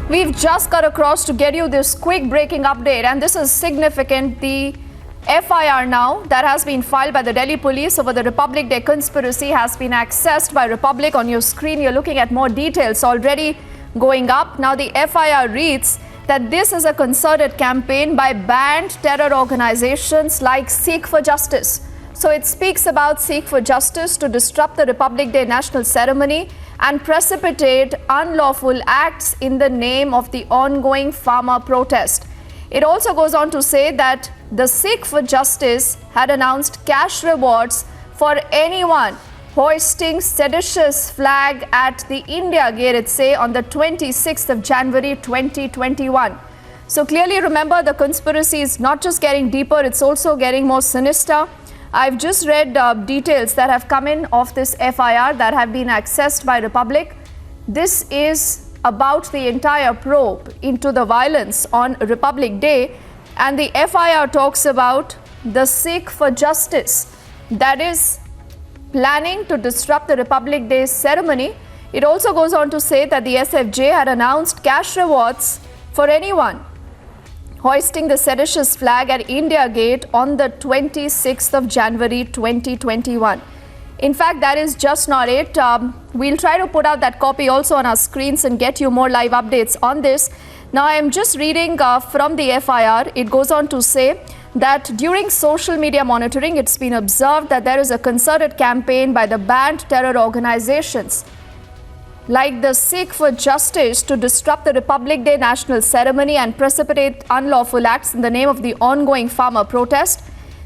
We've just got across to get you this quick breaking update, and this is significant. The FIR now that has been filed by the Delhi police over the Republic Day conspiracy has been accessed by Republic. On your screen, you're looking at more details already going up. Now, the FIR reads that this is a concerted campaign by banned terror organizations like Seek for Justice. So it speaks about Seek for Justice to disrupt the Republic Day national ceremony and precipitate unlawful acts in the name of the ongoing farmer protest. It also goes on to say that the Seek for Justice had announced cash rewards for anyone hoisting seditious flag at the India Gate, it say, on the 26th of January 2021. So clearly remember, the conspiracy is not just getting deeper, it's also getting more sinister. I've just read details that have come in of this FIR that have been accessed by Republic. This is about the entire probe into the violence on Republic Day, and the FIR talks about the Seek for Justice that is planning to disrupt the Republic Day ceremony. It also goes on to say that the SFJ had announced cash rewards for anyone hoisting the seditious flag at India Gate on the 26th of January 2021. In fact, that is just not it. We'll try to put out that copy also on our screens and get you more live updates on this. Now, I am just reading from the FIR. It goes on to say that during social media monitoring, it's been observed that there is a concerted campaign by the banned terror organizations like the Seek for Justice to disrupt the Republic Day national ceremony and precipitate unlawful acts in the name of the ongoing farmer protest.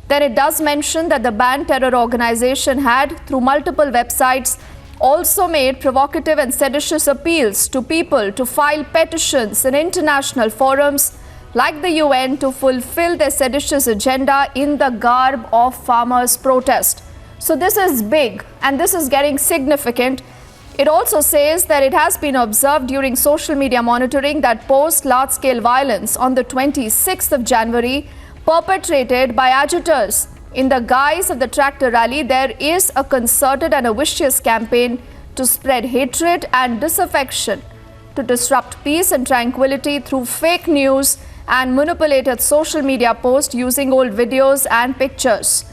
Then it does mention that the banned terror organization had, through multiple websites, also made provocative and seditious appeals to people to file petitions in international forums like the UN to fulfill their seditious agenda in the garb of farmers' protest. So this is big, and this is getting significant. It also says that it has been observed during social media monitoring that post-large-scale violence on the 26th of January perpetrated by agitators in the guise of the tractor rally, there is a concerted and a vicious campaign to spread hatred and disaffection, to disrupt peace and tranquility through fake news and manipulated social media posts using old videos and pictures.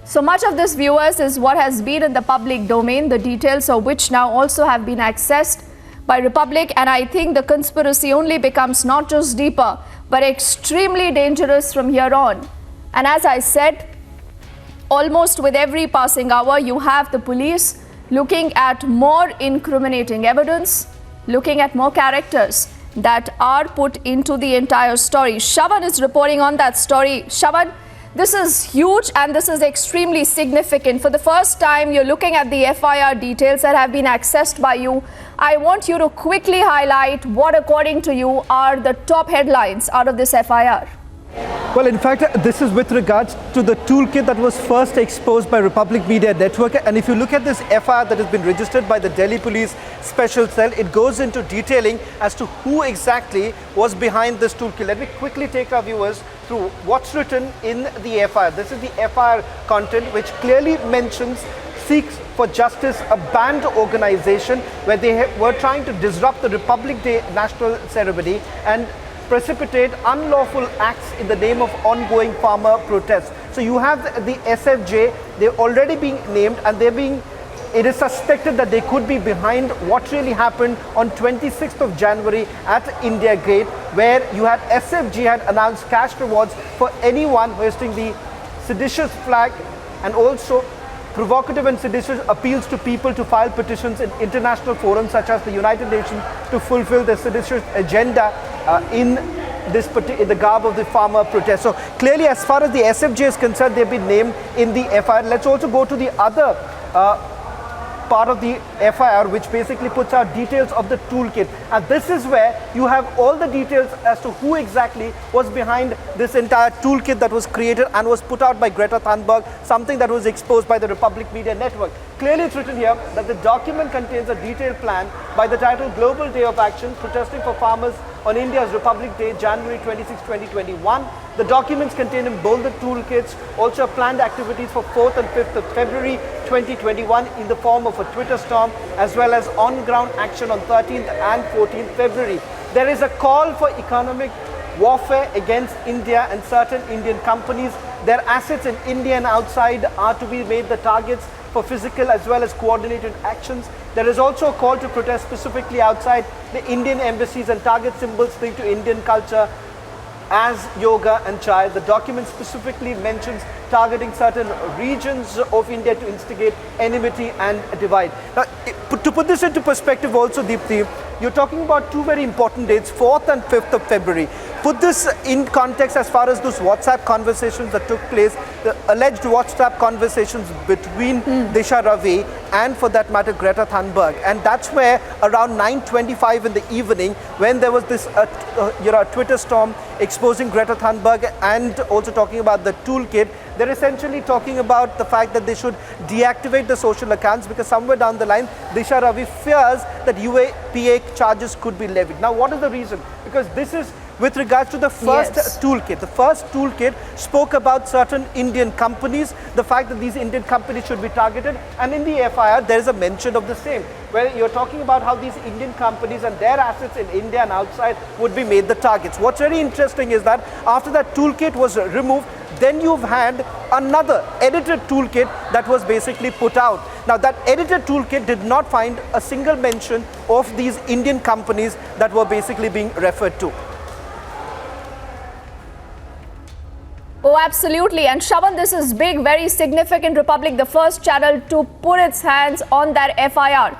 So much of this, viewers, is what has been in the public domain, the details of which now also have been accessed by Republic. And I think the conspiracy only becomes not just deeper, but extremely dangerous from here on. And as I said, almost with every passing hour, you have the police looking at more incriminating evidence, looking at more characters that are put into the entire story. Shavan is reporting on that story. Shavan, this is huge and this is extremely significant. For the first time, you're looking at the FIR details that have been accessed by you. I want you to quickly highlight what, according to you, are the top headlines out of this FIR. Well, in fact, this is with regards to the toolkit that was first exposed by Republic Media Network. And if you look at this FIR that has been registered by the Delhi Police Special Cell, it goes into detailing as to who exactly was behind this toolkit. Let me quickly take our viewers through what's written in the FIR. This is the FIR content, which clearly mentions Seek for Justice, a banned organization where they were trying to disrupt the Republic Day national ceremony and precipitate unlawful acts in the name of ongoing farmer protests. So you have the SFJ, they're already being named, and it is suspected that they could be behind what really happened on 26th of January at India Gate, where you had SFG had announced cash rewards for anyone hoisting the seditious flag, and also provocative and seditious appeals to people to file petitions in international forums such as the United Nations to fulfill the seditious agenda in the garb of the farmer protest. So clearly, as far as the SFJ is concerned, they've been named in the FIR. Let's also go to the other part of the FIR, which basically puts out details of the toolkit. And this is where you have all the details as to who exactly was behind this entire toolkit that was created and was put out by Greta Thunberg, something that was exposed by the Republic Media Network. Clearly, it's written here that the document contains a detailed plan by the title Global Day of Action, Protesting for Farmers on India's Republic Day, January 26, 2021. The documents contain in bolded toolkits also planned activities for 4th and 5th of February 2021 in the form of a Twitter storm, as well as on-ground action on 13th and 14th February. There is a call for economic warfare against India and certain Indian companies. Their assets in India and outside are to be made the targets for physical as well as coordinated actions. There is also a call to protest specifically outside the Indian embassies and target symbols linked to Indian culture as yoga and chai. The document specifically mentions targeting certain regions of India to instigate enmity and divide. Now, to put this into perspective also, Deepthi, you're talking about two very important dates, 4th and 5th of February. Put this in context as far as those WhatsApp conversations that took place, the alleged WhatsApp conversations between Disha Ravi and, for that matter, Greta Thunberg. And that's where around 9:25 in the evening, when there was this Twitter storm exposing Greta Thunberg and also talking about the toolkit, they're essentially talking about the fact that they should deactivate the social accounts because somewhere down the line, Disha Ravi fears that UAPA charges could be levied. Now, what is the reason? Because this is with regards to the first toolkit. The first toolkit spoke about certain Indian companies, the fact that these Indian companies should be targeted, and in the FIR there is a mention of the same, where you're talking about how these Indian companies and their assets in India and outside would be made the targets. What's very interesting is that after that toolkit was removed, then you've had another edited toolkit that was basically put out. Now, that edited toolkit did not find a single mention of these Indian companies that were basically being referred to. Oh, absolutely. And Shravan, this is big, very significant. Republic, the first channel to put its hands on that FIR.